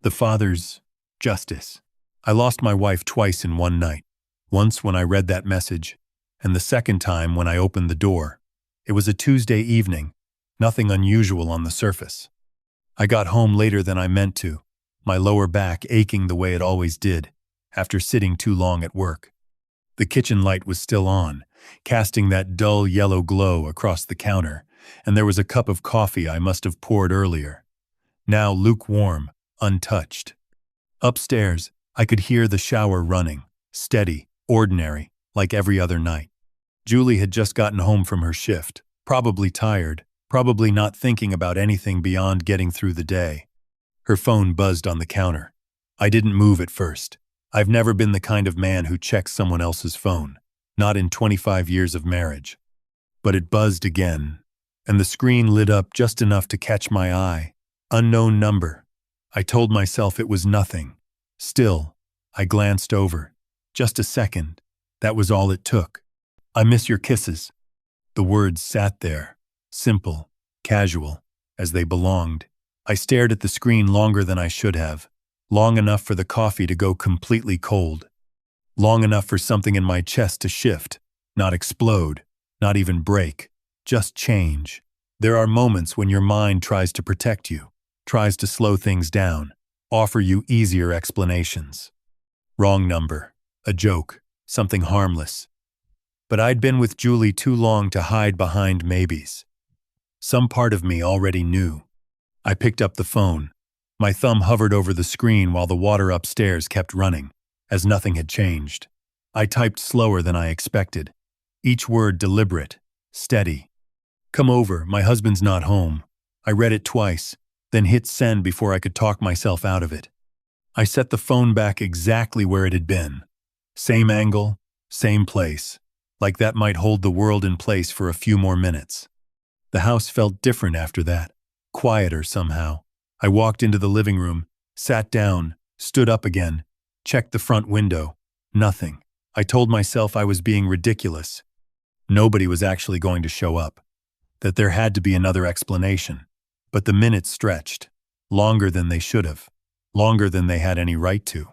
The father's justice. I lost my wife twice in one night. Once when I read that message, and the second time when I opened the door. It was a Tuesday evening, nothing unusual on the surface. I got home later than I meant to, my lower back aching the way it always did, after sitting too long at work. The kitchen light was still on, casting that dull yellow glow across the counter, and there was a cup of coffee I must have poured earlier, now lukewarm, untouched. Upstairs, I could hear the shower running, steady, ordinary, like every other night. Julie had just gotten home from her shift, probably tired, probably not thinking about anything beyond getting through the day. Her phone buzzed on the counter. I didn't move at first. I've never been the kind of man who checks someone else's phone, not in 25 years of marriage. But it buzzed again, and the screen lit up just enough to catch my eye. Unknown number. I told myself it was nothing. Still, I glanced over. Just a second. That was all it took. I miss your kisses. The words sat there, simple, casual, as they belonged. I stared at the screen longer than I should have, long enough for the coffee to go completely cold, long enough for something in my chest to shift, not explode, not even break, just change. There are moments when your mind tries to protect you, tries to slow things down, offer you easier explanations. Wrong number, a joke, something harmless. But I'd been with Julie too long to hide behind maybes. Some part of me already knew. I picked up the phone. My thumb hovered over the screen while the water upstairs kept running, as nothing had changed. I typed slower than I expected, each word deliberate, steady. Come over, my husband's not home. I read it twice, then hit send before I could talk myself out of it. I set the phone back exactly where it had been. Same angle, same place. Like that might hold the world in place for a few more minutes. The house felt different after that, quieter somehow. I walked into the living room, sat down, stood up again, checked the front window. Nothing. I told myself I was being ridiculous. Nobody was actually going to show up. That there had to be another explanation. But the minutes stretched, longer than they should have, longer than they had any right to.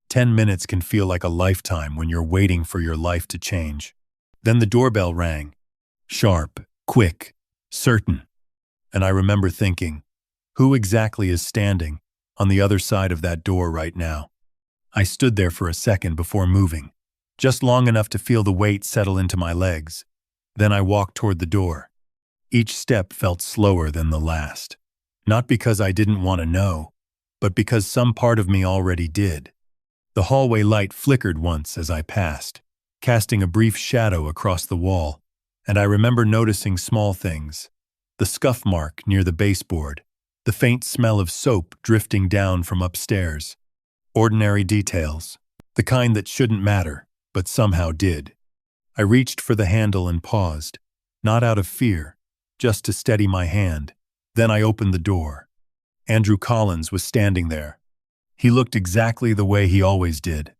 10 minutes can feel like a lifetime when you're waiting for your life to change. Then the doorbell rang. Sharp, quick, certain. And I remember thinking, who exactly is standing on the other side of that door right now? I stood there for a second before moving, just long enough to feel the weight settle into my legs. Then I walked toward the door. Each step felt slower than the last. Not because I didn't want to know, but because some part of me already did. The hallway light flickered once as I passed, casting a brief shadow across the wall, and I remember noticing small things. The scuff mark near the baseboard, the faint smell of soap drifting down from upstairs. Ordinary details, the kind that shouldn't matter, but somehow did. I reached for the handle and paused, not out of fear, just to steady my hand. Then I opened the door. Andrew Collins was standing there. He looked exactly the way he always did.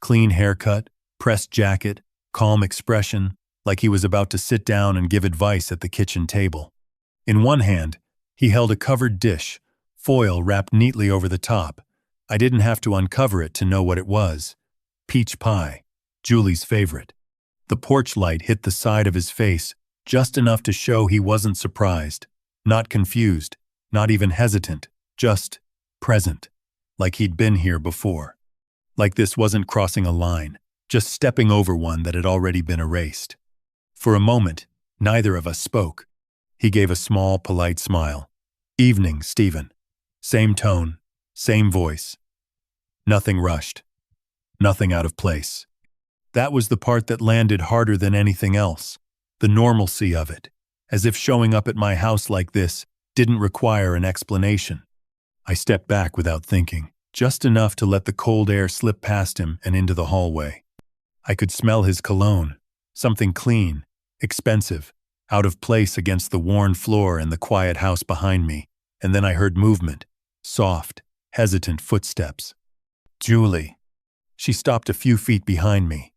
Clean haircut, pressed jacket, calm expression, like he was about to sit down and give advice at the kitchen table. In one hand, he held a covered dish, foil wrapped neatly over the top. I didn't have to uncover it to know what it was. Peach pie, Julie's favorite. The porch light hit the side of his face, just enough to show he wasn't surprised, not confused, not even hesitant, just present, like he'd been here before. Like this wasn't crossing a line, just stepping over one that had already been erased. For a moment, neither of us spoke. He gave a small, polite smile. Evening, Stephen. Same tone, same voice. Nothing rushed. Nothing out of place. That was the part that landed harder than anything else. The normalcy of it, as if showing up at my house like this didn't require an explanation. I stepped back without thinking, just enough to let the cold air slip past him and into the hallway. I could smell his cologne, something clean, expensive, out of place against the worn floor and the quiet house behind me, and then I heard movement, soft, hesitant footsteps. Julie. She stopped a few feet behind me.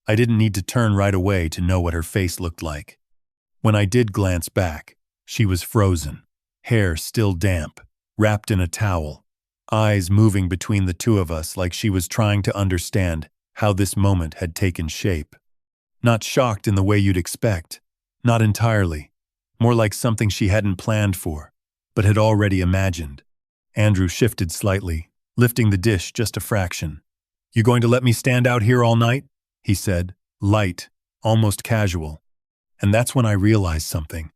I didn't need to turn right away to know what her face looked like. When I did glance back, she was frozen, hair still damp, wrapped in a towel, eyes moving between the two of us like she was trying to understand how this moment had taken shape. Not shocked in the way you'd expect, not entirely, more like something she hadn't planned for, but had already imagined. Andrew shifted slightly, lifting the dish just a fraction. "You going to let me stand out here all night?" he said, light, almost casual. And that's when I realized something.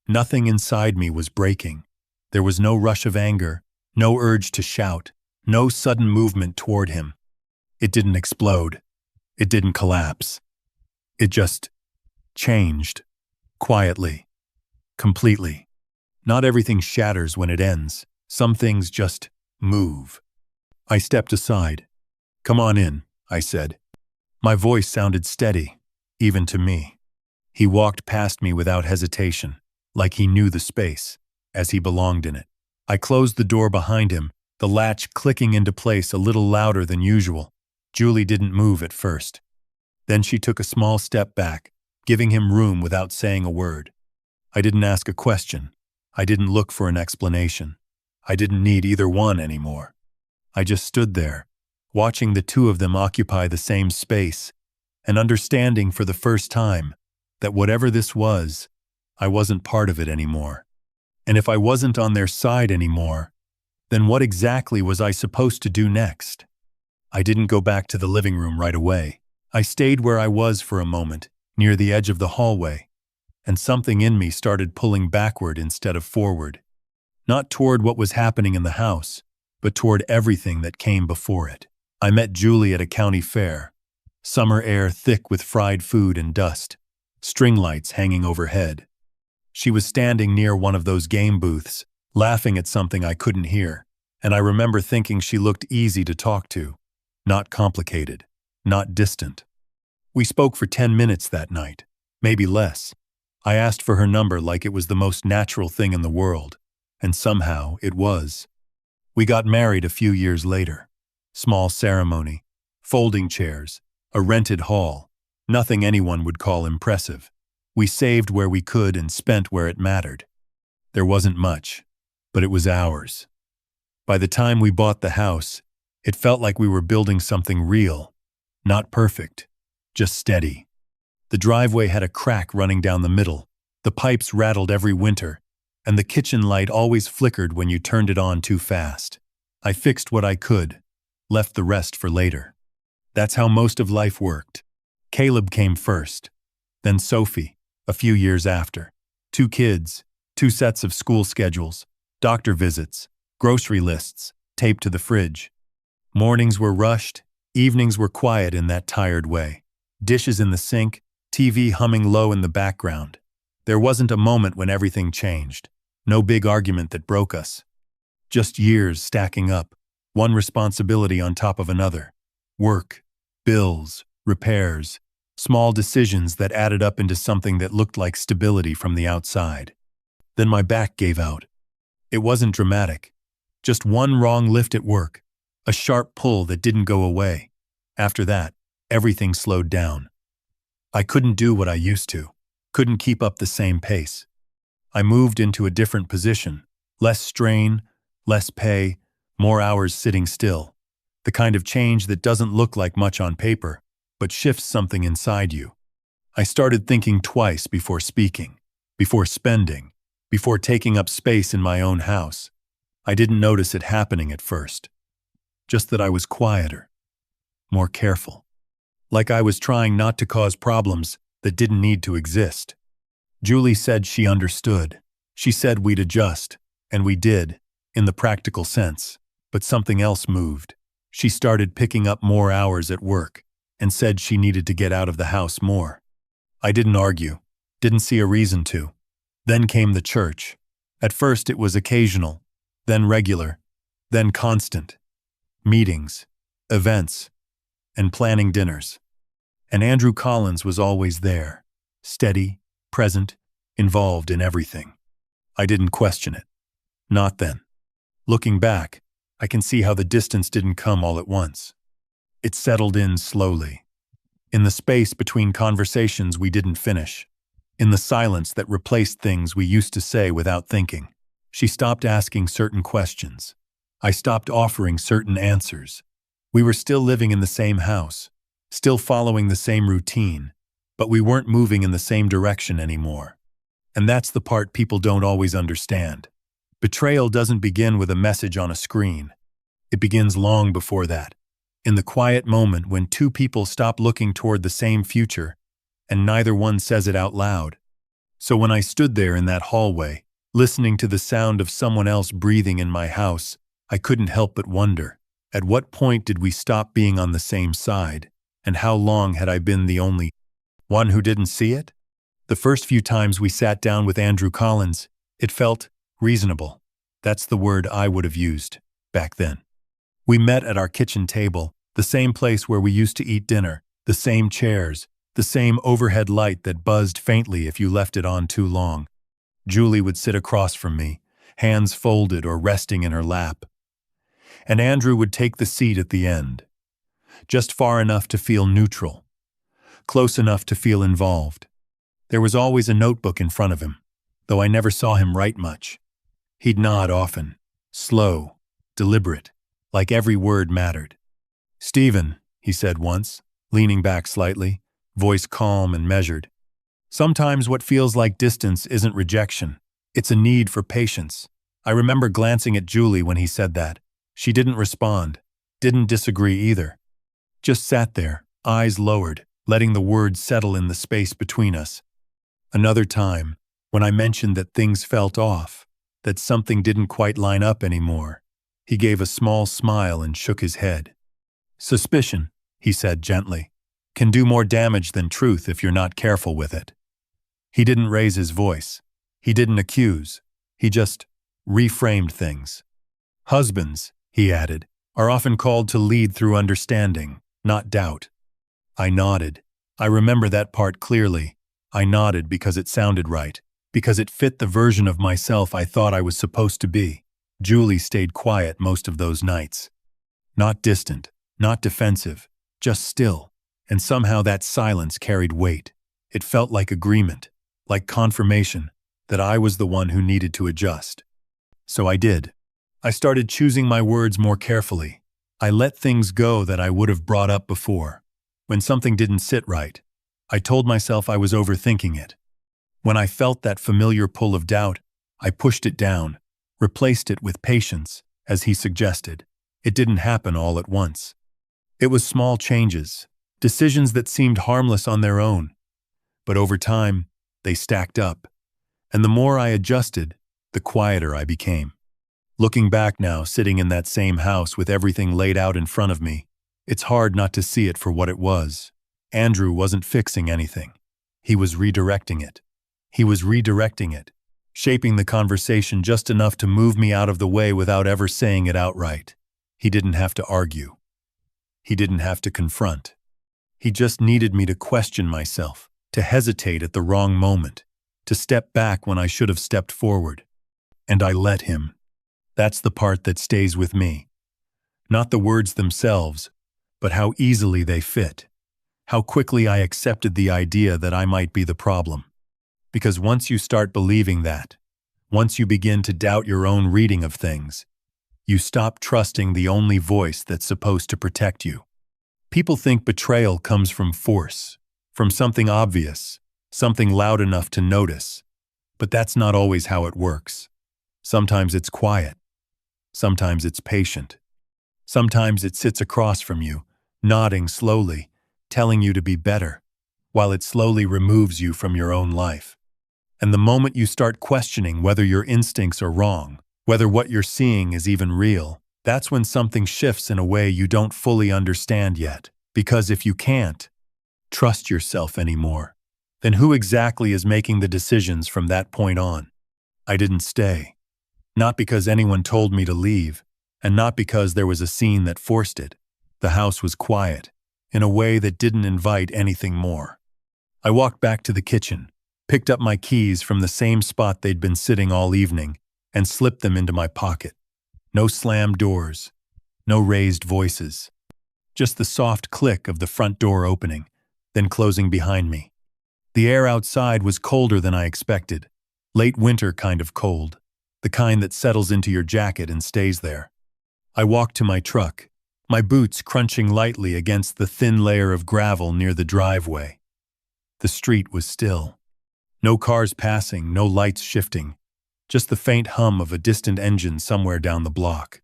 Nothing inside me was breaking. There was no rush of anger, no urge to shout, no sudden movement toward him. It didn't explode. It didn't collapse. It just changed. Quietly. Completely. Not everything shatters when it ends. Some things just move. I stepped aside. "Come on in," I said. My voice sounded steady, even to me. He walked past me without hesitation, like he knew the space, as he belonged in it. I closed the door behind him, the latch clicking into place a little louder than usual. Julie didn't move at first. Then she took a small step back, giving him room without saying a word. I didn't ask a question. I didn't look for an explanation. I didn't need either one anymore. I just stood there, watching the two of them occupy the same space, and understanding for the first time that whatever this was, I wasn't part of it anymore. And if I wasn't on their side anymore, then what exactly was I supposed to do next? I didn't go back to the living room right away. I stayed where I was for a moment, near the edge of the hallway, and something in me started pulling backward instead of forward. Not toward what was happening in the house, but toward everything that came before it. I met Julie at a county fair. Summer air thick with fried food and dust, string lights hanging overhead. She was standing near one of those game booths, laughing at something I couldn't hear, and I remember thinking she looked easy to talk to, not complicated, not distant. We spoke for 10 minutes that night, maybe less. I asked for her number like it was the most natural thing in the world, and somehow it was. We got married a few years later. Small ceremony, folding chairs, a rented hall, nothing anyone would call impressive. We saved where we could and spent where it mattered. There wasn't much, but it was ours. By the time we bought the house, it felt like we were building something real, not perfect, just steady. The driveway had a crack running down the middle, the pipes rattled every winter, and the kitchen light always flickered when you turned it on too fast. I fixed what I could, left the rest for later. That's how most of life worked. Caleb came first, then Sophie, a few years after. 2 kids, 2 sets of school schedules, doctor visits, grocery lists, taped to the fridge. Mornings were rushed, evenings were quiet in that tired way. Dishes in the sink, TV humming low in the background. There wasn't a moment when everything changed. No big argument that broke us. Just years stacking up, one responsibility on top of another. Work, bills, repairs, small decisions that added up into something that looked like stability from the outside. Then my back gave out. It wasn't dramatic. Just one wrong lift at work, a sharp pull that didn't go away. After that, everything slowed down. I couldn't do what I used to, couldn't keep up the same pace. I moved into a different position, less strain, less pay, more hours sitting still. The kind of change that doesn't look like much on paper, but shifts something inside you. I started thinking twice before speaking, before spending, before taking up space in my own house. I didn't notice it happening at first. Just that I was quieter, more careful. Like I was trying not to cause problems that didn't need to exist. Julie said she understood. She said we'd adjust, and we did, in the practical sense. But something else moved. She started picking up more hours at work, and said she needed to get out of the house more. I didn't argue, didn't see a reason to. Then came the church. At first it was occasional, then regular, then constant. Meetings, events, and planning dinners. And Andrew Collins was always there, steady, present, involved in everything. I didn't question it. Not then. Looking back, I can see how the distance didn't come all at once. It settled in slowly. In the space between conversations we didn't finish. In the silence that replaced things we used to say without thinking. She stopped asking certain questions. I stopped offering certain answers. We were still living in the same house, still following the same routine, but we weren't moving in the same direction anymore. And that's the part people don't always understand. Betrayal doesn't begin with a message on a screen. It begins long before that, in the quiet moment when two people stop looking toward the same future, and neither one says it out loud. So when I stood there in that hallway, listening to the sound of someone else breathing in my house, I couldn't help but wonder, at what point did we stop being on the same side, and how long had I been the only one who didn't see it? The first few times we sat down with Andrew Collins, it felt reasonable. That's the word I would have used back then. We met at our kitchen table, the same place where we used to eat dinner, the same chairs, the same overhead light that buzzed faintly if you left it on too long. Julie would sit across from me, hands folded or resting in her lap. And Andrew would take the seat at the end, just far enough to feel neutral, close enough to feel involved. There was always a notebook in front of him, though I never saw him write much. He'd nod often, slow, deliberate, like every word mattered. "Stephen," he said once, leaning back slightly, voice calm and measured. "Sometimes what feels like distance isn't rejection. It's a need for patience." I remember glancing at Julie when he said that. She didn't respond, didn't disagree either. Just sat there, eyes lowered, letting the words settle in the space between us. Another time, when I mentioned that things felt off, that something didn't quite line up anymore, he gave a small smile and shook his head. "Suspicion," he said gently, "can do more damage than truth if you're not careful with it." He didn't raise his voice. He didn't accuse. He just reframed things. "Husbands," he added, "are often called to lead through understanding, not doubt." I nodded. I remember that part clearly. I nodded because it sounded right, because it fit the version of myself I thought I was supposed to be. Julie stayed quiet most of those nights. Not distant, not defensive, just still. And somehow that silence carried weight. It felt like agreement, like confirmation that I was the one who needed to adjust. So I did. I started choosing my words more carefully. I let things go that I would have brought up before. When something didn't sit right, I told myself I was overthinking it. When I felt that familiar pull of doubt, I pushed it down, replaced it with patience, as he suggested. It didn't happen all at once. It was small changes, decisions that seemed harmless on their own. But over time, they stacked up. And the more I adjusted, the quieter I became. Looking back now, sitting in that same house with everything laid out in front of me, it's hard not to see it for what it was. Andrew wasn't fixing anything. He was redirecting it. He was redirecting it, shaping the conversation just enough to move me out of the way without ever saying it outright. He didn't have to argue. He didn't have to confront. He just needed me to question myself, to hesitate at the wrong moment, to step back when I should have stepped forward. And I let him. That's the part that stays with me. Not the words themselves, but how easily they fit. How quickly I accepted the idea that I might be the problem. Because once you start believing that, once you begin to doubt your own reading of things, you stop trusting the only voice that's supposed to protect you. People think betrayal comes from force, from something obvious, something loud enough to notice. But that's not always how it works. Sometimes it's quiet. Sometimes it's patient. Sometimes it sits across from you, nodding slowly, telling you to be better, while it slowly removes you from your own life. And the moment you start questioning whether your instincts are wrong, whether what you're seeing is even real, that's when something shifts in a way you don't fully understand yet. Because if you can't trust yourself anymore, then who exactly is making the decisions from that point on? I didn't stay. Not because anyone told me to leave, and not because there was a scene that forced it. The house was quiet, in a way that didn't invite anything more. I walked back to the kitchen, picked up my keys from the same spot they'd been sitting all evening, and slipped them into my pocket. No slammed doors, no raised voices. Just the soft click of the front door opening, then closing behind me. The air outside was colder than I expected, late winter kind of cold, the kind that settles into your jacket and stays there. I walked to my truck, my boots crunching lightly against the thin layer of gravel near the driveway. The street was still. No cars passing, no lights shifting, just the faint hum of a distant engine somewhere down the block.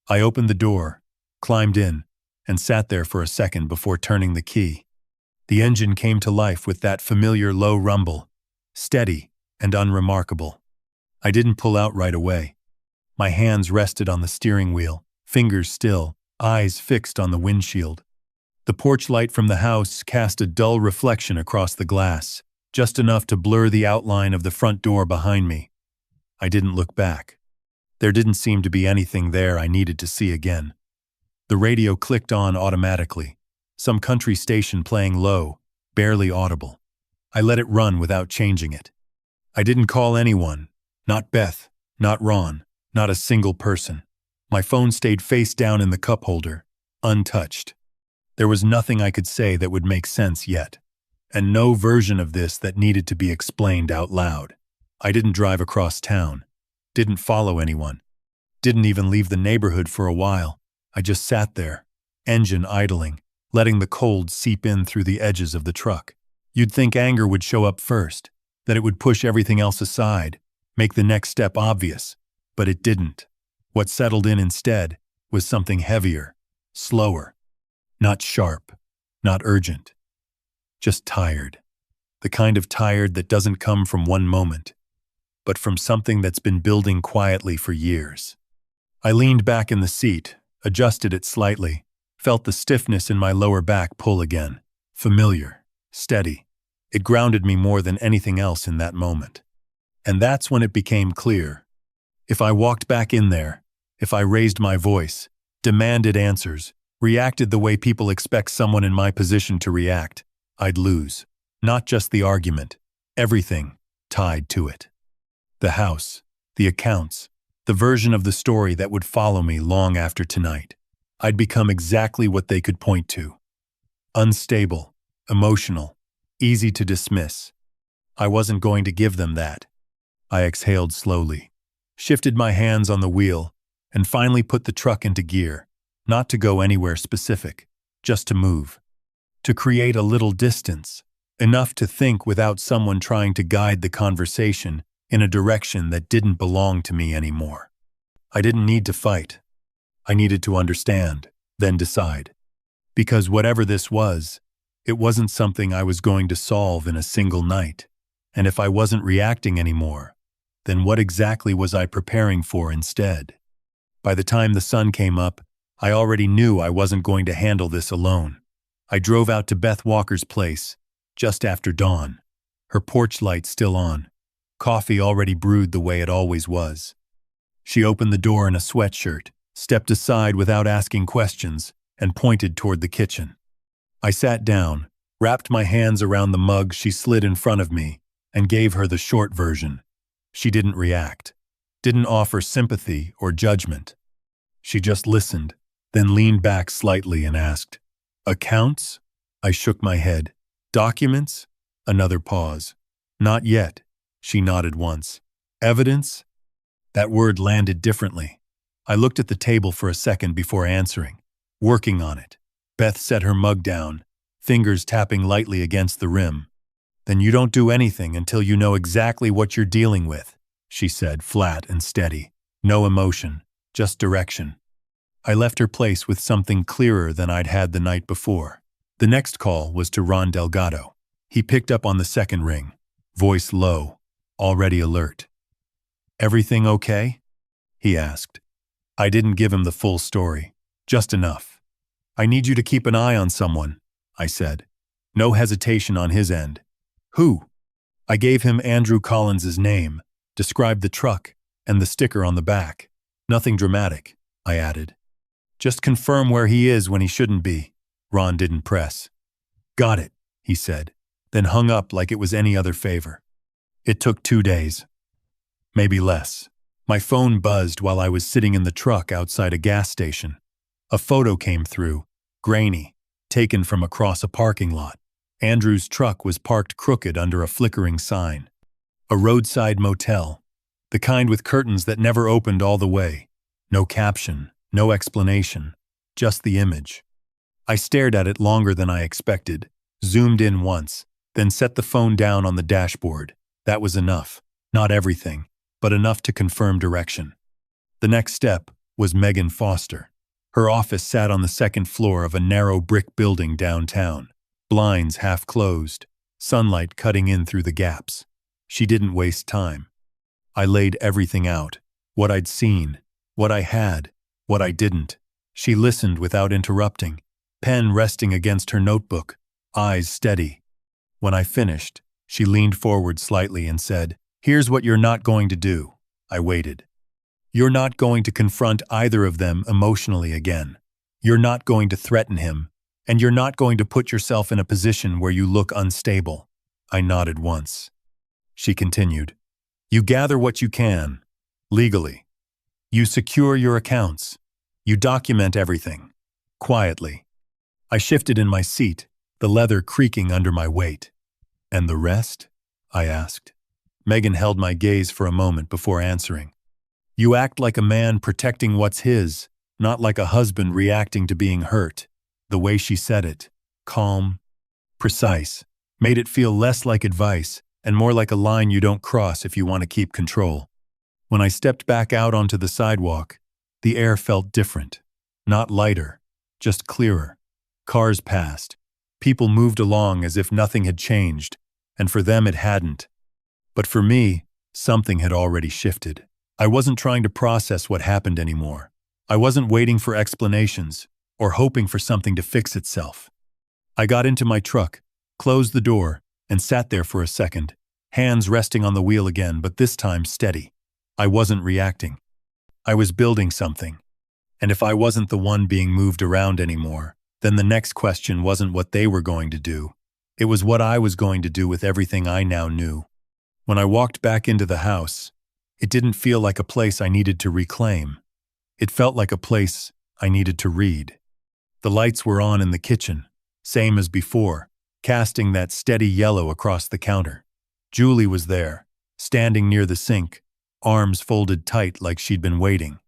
I opened the door, climbed in, and sat there for a second before turning the key. The engine came to life with that familiar low rumble, steady and unremarkable. I didn't pull out right away. My hands rested on the steering wheel, fingers still, eyes fixed on the windshield. The porch light from the house cast a dull reflection across the glass, just enough to blur the outline of the front door behind me. I didn't look back. There didn't seem to be anything there I needed to see again. The radio clicked on automatically, some country station playing low, barely audible. I let it run without changing it. I didn't call anyone, not Beth, not Ron, not a single person. My phone stayed face down in the cup holder, untouched. There was nothing I could say that would make sense yet, and no version of this that needed to be explained out loud. I didn't drive across town, didn't follow anyone, didn't even leave the neighborhood for a while. I just sat there, engine idling, letting the cold seep in through the edges of the truck. You'd think anger would show up first, that it would push everything else aside, make the next step obvious, but it didn't. What settled in instead was something heavier, slower, not sharp, not urgent, just tired. The kind of tired that doesn't come from one moment, but from something that's been building quietly for years. I leaned back in the seat, adjusted it slightly, felt the stiffness in my lower back pull again. Familiar, steady. It grounded me more than anything else in that moment. And that's when it became clear. If I walked back in there, if I raised my voice, demanded answers, reacted the way people expect someone in my position to react, I'd lose. Not just the argument, everything tied to it. The house, the accounts, the version of the story that would follow me long after tonight. I'd become exactly what they could point to. Unstable, emotional, easy to dismiss. I wasn't going to give them that. I exhaled slowly, shifted my hands on the wheel, and finally put the truck into gear, not to go anywhere specific, just to move. To create a little distance, enough to think without someone trying to guide the conversation in a direction that didn't belong to me anymore. I didn't need to fight. I needed to understand, then decide. Because whatever this was, it wasn't something I was going to solve in a single night. And if I wasn't reacting anymore, then what exactly was I preparing for instead? By the time the sun came up, I already knew I wasn't going to handle this alone. I drove out to Beth Walker's place, just after dawn, her porch light still on, coffee already brewed the way it always was. She opened the door in a sweatshirt, stepped aside without asking questions, and pointed toward the kitchen. I sat down, wrapped my hands around the mug she slid in front of me, and gave her the short version. She didn't react, didn't offer sympathy or judgment. She just listened, then leaned back slightly and asked, "Accounts?" I shook my head. "Documents?" Another pause. "Not yet." She nodded once. "Evidence?" That word landed differently. I looked at the table for a second before answering. "Working on it." Beth set her mug down, fingers tapping lightly against the rim. "Then you don't do anything until you know exactly what you're dealing with," she said, flat and steady. No emotion, just direction. I left her place with something clearer than I'd had the night before. The next call was to Ron Delgado. He picked up on the second ring, voice low, already alert. "Everything okay?" he asked. I didn't give him the full story, just enough. "I need you to keep an eye on someone," I said. No hesitation on his end. "Who?" I gave him Andrew Collins's name, described the truck, and the sticker on the back. "Nothing dramatic," I added. "Just confirm where he is when he shouldn't be." Ron didn't press. "Got it," he said, then hung up like it was any other favor. It took 2 days. Maybe less. My phone buzzed while I was sitting in the truck outside a gas station. A photo came through, grainy, taken from across a parking lot. Andrew's truck was parked crooked under a flickering sign. A roadside motel, the kind with curtains that never opened all the way. No caption, No explanation, just the image. I stared at it longer than I expected, zoomed in once, then set the phone down on the dashboard. That was enough. Not everything, but enough to confirm direction. The next step was Megan Foster. Her office sat on the second floor of a narrow brick building downtown, blinds half closed, sunlight cutting in through the gaps. She didn't waste time. I laid everything out, what I'd seen, what I had, what I didn't. She listened without interrupting, pen resting against her notebook, eyes steady. When I finished, she leaned forward slightly and said, "Here's what you're not going to do." I waited. "You're not going to confront either of them emotionally again. You're not going to threaten him, and you're not going to put yourself in a position where you look unstable." I nodded once. She continued, "You gather what you can, legally. You secure your accounts. You document everything, quietly." I shifted in my seat, the leather creaking under my weight. "And the rest?" I asked. Megan held my gaze for a moment before answering. "You act like a man protecting what's his, not like a husband reacting to being hurt." The way she said it, calm, precise, made it feel less like advice and more like a line you don't cross if you want to keep control. When I stepped back out onto the sidewalk, the air felt different. Not lighter, just clearer. Cars passed. People moved along as if nothing had changed, and for them it hadn't. But for me, something had already shifted. I wasn't trying to process what happened anymore. I wasn't waiting for explanations or hoping for something to fix itself. I got into my truck, closed the door, and sat there for a second, hands resting on the wheel again, but this time steady. I wasn't reacting. I was building something. And if I wasn't the one being moved around anymore, then the next question wasn't what they were going to do. It was what I was going to do with everything I now knew. When I walked back into the house, it didn't feel like a place I needed to reclaim. It felt like a place I needed to read. The lights were on in the kitchen, same as before, casting that steady yellow across the counter. Julie was there, standing near the sink, arms folded tight like she'd been waiting.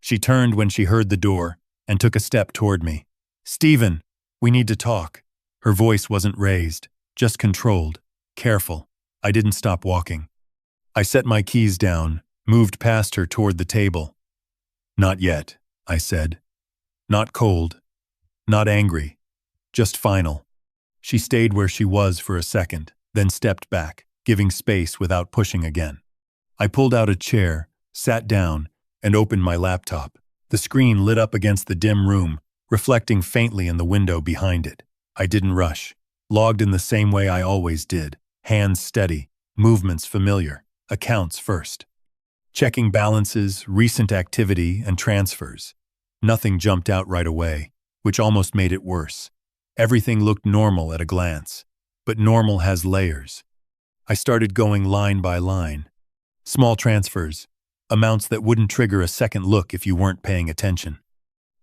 She turned when she heard the door and took a step toward me. "Stephen, we need to talk." Her voice wasn't raised, just controlled, careful. I didn't stop walking. I set my keys down, moved past her toward the table. "Not yet," I said. Not cold, not angry, just final. She stayed where she was for a second, then stepped back, giving space without pushing again. I pulled out a chair, sat down, and opened my laptop. The screen lit up against the dim room, reflecting faintly in the window behind it. I didn't rush, logged in the same way I always did, hands steady, movements familiar, accounts first. Checking balances, recent activity, and transfers. Nothing jumped out right away, which almost made it worse. Everything looked normal at a glance, but normal has layers. I started going line by line. Small transfers, amounts that wouldn't trigger a second look if you weren't paying attention.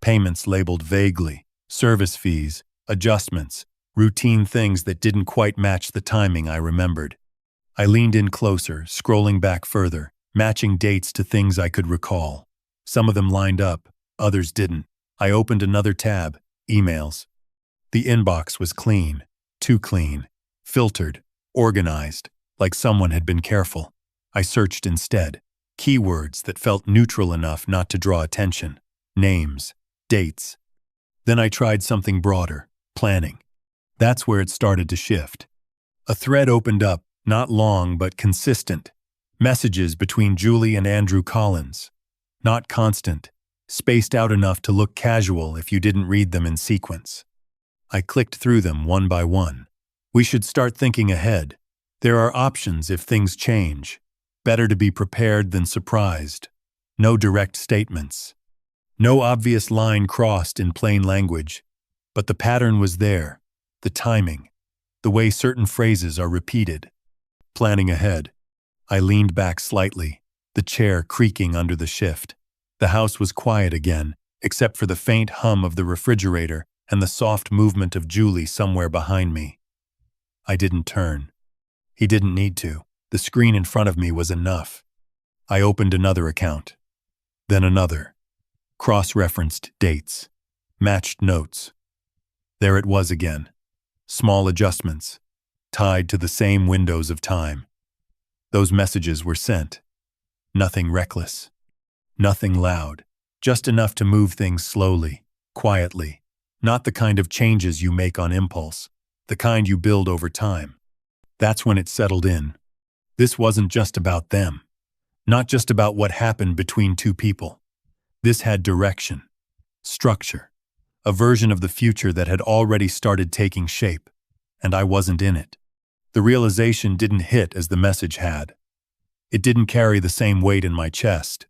Payments labeled vaguely, service fees, adjustments, routine things that didn't quite match the timing I remembered. I leaned in closer, scrolling back further, matching dates to things I could recall. Some of them lined up, others didn't. I opened another tab, emails. The inbox was clean, too clean, filtered, organized, like someone had been careful. I searched instead, keywords that felt neutral enough not to draw attention, names, dates. Then I tried something broader, planning. That's where it started to shift. A thread opened up, not long but consistent. Messages between Julie and Andrew Collins. Not constant, spaced out enough to look casual if you didn't read them in sequence. I clicked through them one by one. We should start thinking ahead. There are options if things change. Better to be prepared than surprised. No direct statements. No obvious line crossed in plain language. But the pattern was there. The timing. The way certain phrases are repeated. Planning ahead. I leaned back slightly, the chair creaking under the shift. The house was quiet again, except for the faint hum of the refrigerator and the soft movement of Julie somewhere behind me. I didn't turn. He didn't need to. The screen in front of me was enough. I opened another account. Then another. cross-referenced dates, matched notes. There it was again. Small adjustments, tied to the same windows of time. Those messages were sent. Nothing reckless. Nothing loud. Just enough to move things slowly, quietly. Not the kind of changes you make on impulse. The kind you build over time. That's when it settled in. This wasn't just about them. Not just about what happened between two people. This had direction. Structure. A version of the future that had already started taking shape. And I wasn't in it. The realization didn't hit as the message had. It didn't carry the same weight in my chest.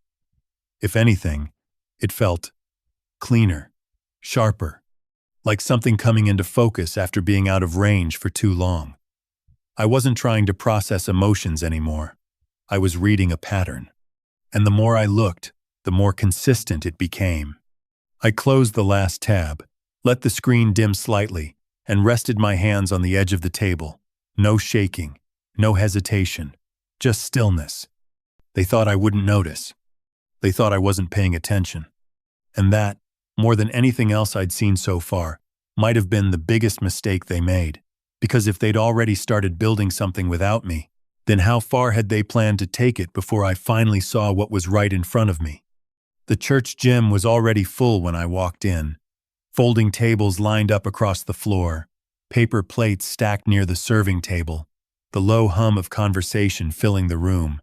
If anything, it felt cleaner, sharper, like something coming into focus after being out of range for too long. I wasn't trying to process emotions anymore. I was reading a pattern. And the more I looked, the more consistent it became. I closed the last tab, let the screen dim slightly, and rested my hands on the edge of the table. No shaking, no hesitation, just stillness. They thought I wouldn't notice. They thought I wasn't paying attention. And that, more than anything else I'd seen so far, might have been the biggest mistake they made. Because if they'd already started building something without me, then how far had they planned to take it before I finally saw what was right in front of me? The church gym was already full when I walked in. Folding tables lined up across the floor, paper plates stacked near the serving table, the low hum of conversation filling the room.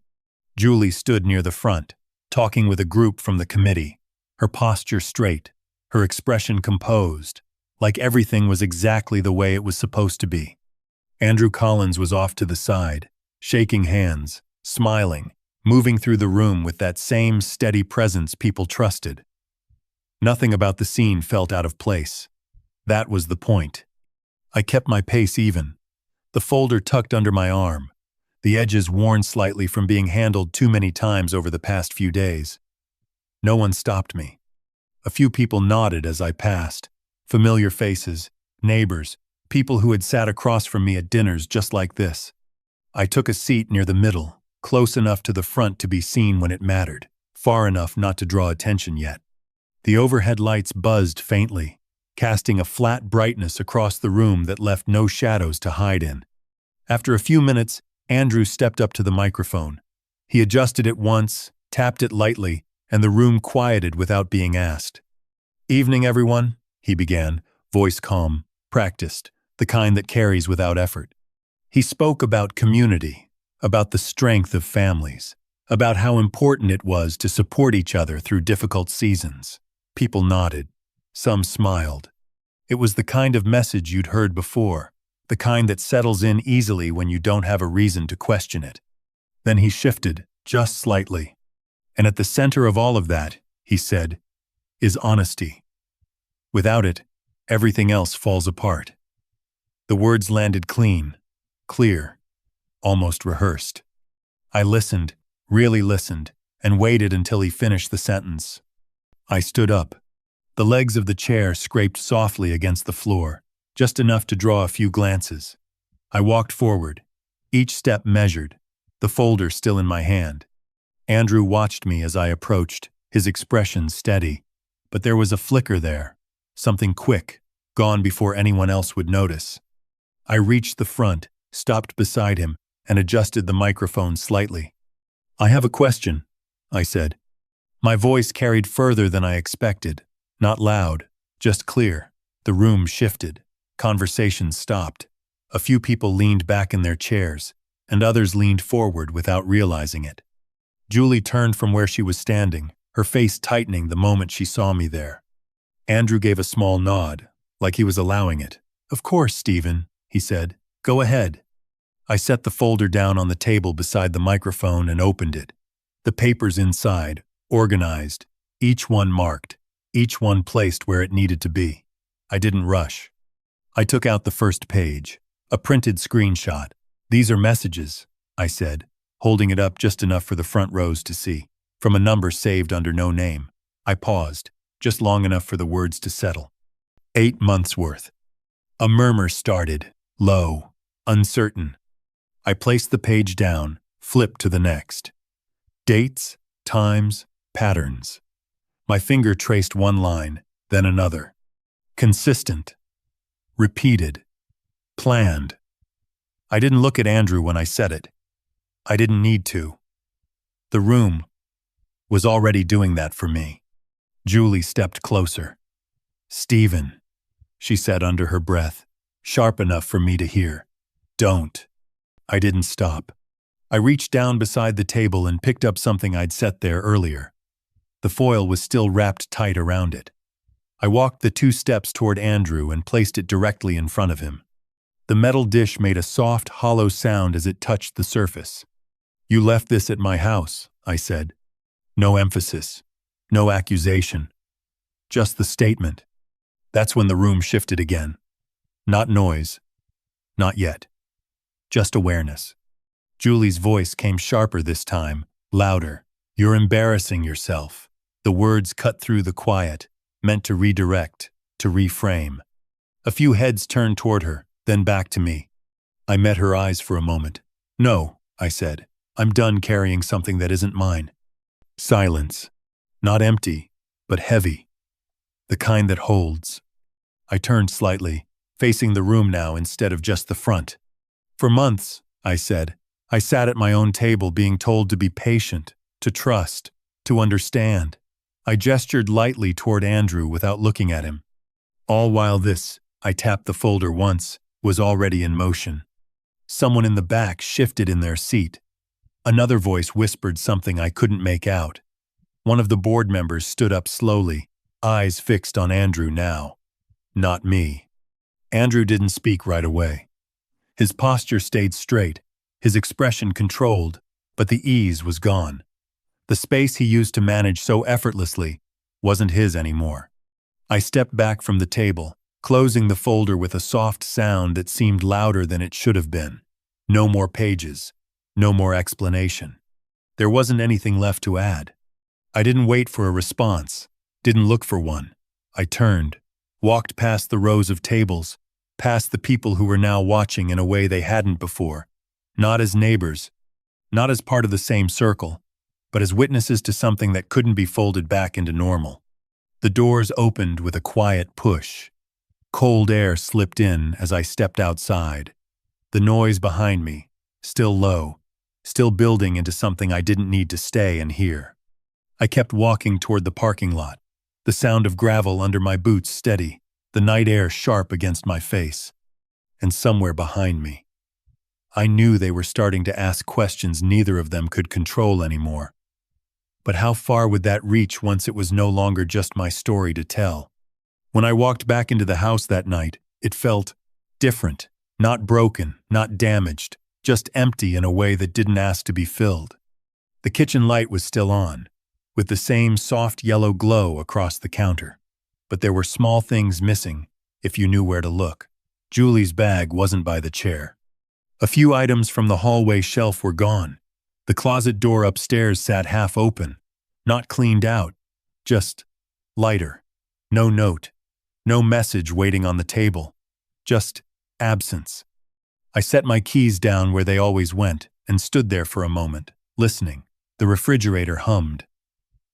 Julie stood near the front, talking with a group from the committee, her posture straight, her expression composed, like everything was exactly the way it was supposed to be. Andrew Collins was off to the side, shaking hands, smiling, moving through the room with that same steady presence people trusted. Nothing about the scene felt out of place. That was the point. I kept my pace even, the folder tucked under my arm, the edges worn slightly from being handled too many times over the past few days. No one stopped me. A few people nodded as I passed, familiar faces, neighbors, people who had sat across from me at dinners just like this. I took a seat near the middle, close enough to the front to be seen when it mattered, far enough not to draw attention yet. The overhead lights buzzed faintly, casting a flat brightness across the room that left no shadows to hide in. After a few minutes, Andrew stepped up to the microphone. He adjusted it once, tapped it lightly, and the room quieted without being asked. "Evening, everyone," he began, voice calm, practiced, the kind that carries without effort. He spoke about community, about the strength of families, about how important it was to support each other through difficult seasons. People nodded. Some smiled. It was the kind of message you'd heard before, the kind that settles in easily when you don't have a reason to question it. Then he shifted, just slightly. And at the center of all of that, he said, is honesty. Without it, everything else falls apart. The words landed clean, clear, almost rehearsed. I listened, really listened, and waited until he finished the sentence. I stood up. The legs of the chair scraped softly against the floor, just enough to draw a few glances. I walked forward, each step measured, the folder still in my hand. Andrew watched me as I approached, his expression steady, but there was a flicker there, something quick, gone before anyone else would notice. I reached the front, stopped beside him, and adjusted the microphone slightly. "I have a question," I said. My voice carried further than I expected, not loud, just clear. The room shifted. Conversation stopped. A few people leaned back in their chairs, and others leaned forward without realizing it. Julie turned from where she was standing, her face tightening the moment she saw me there. Andrew gave a small nod, like he was allowing it. "Of course, Stephen," he said. "Go ahead." I set the folder down on the table beside the microphone and opened it. The papers inside, organized, each one marked, each one placed where it needed to be. I didn't rush. I took out the first page, a printed screenshot. "These are messages," I said, holding it up just enough for the front rows to see, from a number saved under no name. I paused, just long enough for the words to settle. 8 months' worth. A murmur started, low, uncertain. I placed the page down, flipped to the next. Dates, times, patterns. My finger traced one line, then another. Consistent. Repeated. Planned. I didn't look at Andrew when I said it. I didn't need to. The room was already doing that for me. Julie stepped closer. "Stephen," she said under her breath, sharp enough for me to hear. "Don't." I didn't stop. I reached down beside the table and picked up something I'd set there earlier. The foil was still wrapped tight around it. I walked the 2 steps toward Andrew and placed it directly in front of him. The metal dish made a soft, hollow sound as it touched the surface. "You left this at my house," I said. No emphasis, no accusation, just the statement. That's when the room shifted again. Not noise, not yet, just awareness. Julie's voice came sharper this time, louder. "You're embarrassing yourself." The words cut through the quiet, meant to redirect, to reframe. A few heads turned toward her, then back to me. I met her eyes for a moment. "No," I said. "I'm done carrying something that isn't mine." Silence. Not empty, but heavy. The kind that holds. I turned slightly, facing the room now instead of just the front. "For months," I said, "I sat at my own table being told to be patient, to trust, to understand." I gestured lightly toward Andrew without looking at him. All while this, I tapped the folder once, was already in motion. Someone in the back shifted in their seat. Another voice whispered something I couldn't make out. One of the board members stood up slowly, eyes fixed on Andrew now. Not me. Andrew didn't speak right away. His posture stayed straight, his expression controlled, but the ease was gone. The space he used to manage so effortlessly wasn't his anymore. I stepped back from the table, closing the folder with a soft sound that seemed louder than it should have been. No more pages, no more explanation. There wasn't anything left to add. I didn't wait for a response, didn't look for one. I turned, walked past the rows of tables, past the people who were now watching in a way they hadn't before, not as neighbors, not as part of the same circle, but as witnesses to something that couldn't be folded back into normal. The doors opened with a quiet push. Cold air slipped in as I stepped outside. The noise behind me, still low, still building into something I didn't need to stay and hear. I kept walking toward the parking lot, the sound of gravel under my boots steady, the night air sharp against my face. And somewhere behind me, I knew they were starting to ask questions neither of them could control anymore. But how far would that reach once it was no longer just my story to tell? When I walked back into the house that night, it felt different, not broken, not damaged, just empty in a way that didn't ask to be filled. The kitchen light was still on, with the same soft yellow glow across the counter. But there were small things missing, if you knew where to look. Julie's bag wasn't by the chair. A few items from the hallway shelf were gone. The closet door upstairs sat half open, not cleaned out, just lighter. No note, no message waiting on the table, just absence. I set my keys down where they always went and stood there for a moment, listening. The refrigerator hummed.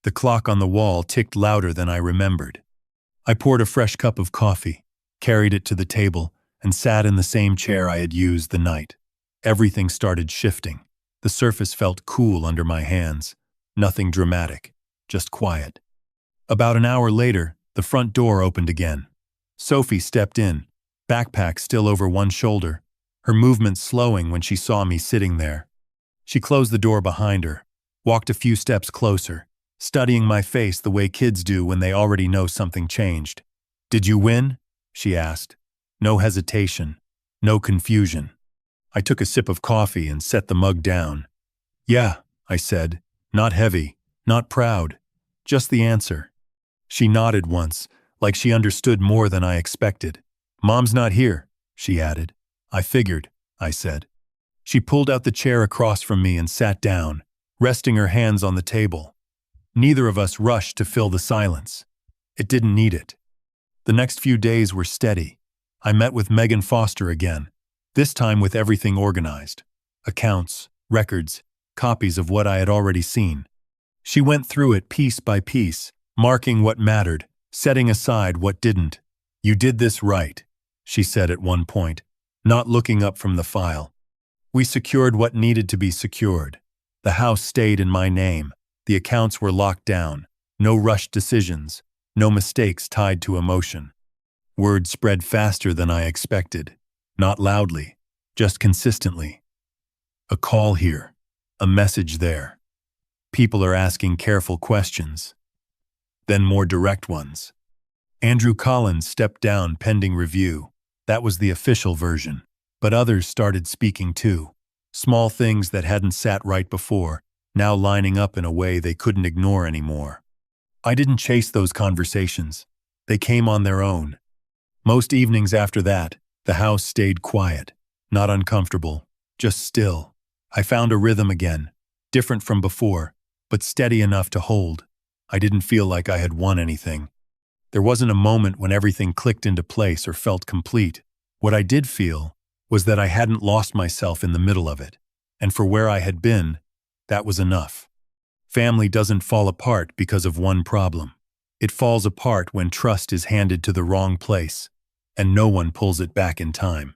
The clock on the wall ticked louder than I remembered. I poured a fresh cup of coffee, carried it to the table, and sat in the same chair I had used the night. Everything started shifting. The surface felt cool under my hands. Nothing dramatic, just quiet. About an hour later, the front door opened again. Sophie stepped in, backpack still over one shoulder, her movements slowing when she saw me sitting there. She closed the door behind her, walked a few steps closer, studying my face the way kids do when they already know something changed. "Did you win?" she asked. No hesitation, no confusion. I took a sip of coffee and set the mug down. "Yeah," I said, not heavy, not proud, just the answer. She nodded once, like she understood more than I expected. "Mom's not here," she added. "I figured," I said. She pulled out the chair across from me and sat down, resting her hands on the table. Neither of us rushed to fill the silence. It didn't need it. The next few days were steady. I met with Megan Foster again, this time with everything organized. Accounts, records, copies of what I had already seen. She went through it piece by piece, marking what mattered, setting aside what didn't. You did this right, she said at one point, not looking up from the file. We secured what needed to be secured. The house stayed in my name. The accounts were locked down. No rushed decisions. No mistakes tied to emotion. Word spread faster than I expected. Not loudly, just consistently. A call here. A message there. People are asking careful questions. Then more direct ones. Andrew Collins stepped down pending review. That was the official version. But others started speaking too. Small things that hadn't sat right before, now lining up in a way they couldn't ignore anymore. I didn't chase those conversations. They came on their own. Most evenings after that, the house stayed quiet, not uncomfortable, just still. I found a rhythm again, different from before, but steady enough to hold. I didn't feel like I had won anything. There wasn't a moment when everything clicked into place or felt complete. What I did feel was that I hadn't lost myself in the middle of it, and for where I had been, that was enough. Family doesn't fall apart because of one problem. It falls apart when trust is handed to the wrong place, and no one pulls it back in time.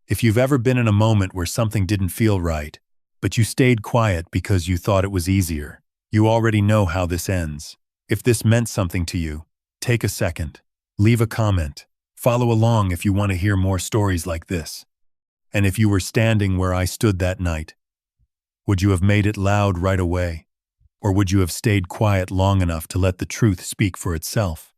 If you've ever been in a moment where something didn't feel right, but you stayed quiet because you thought it was easier, you already know how this ends. If this meant something to you, take a second, leave a comment, follow along if you want to hear more stories like this. And if you were standing where I stood that night, would you have made it loud right away? Or would you have stayed quiet long enough to let the truth speak for itself?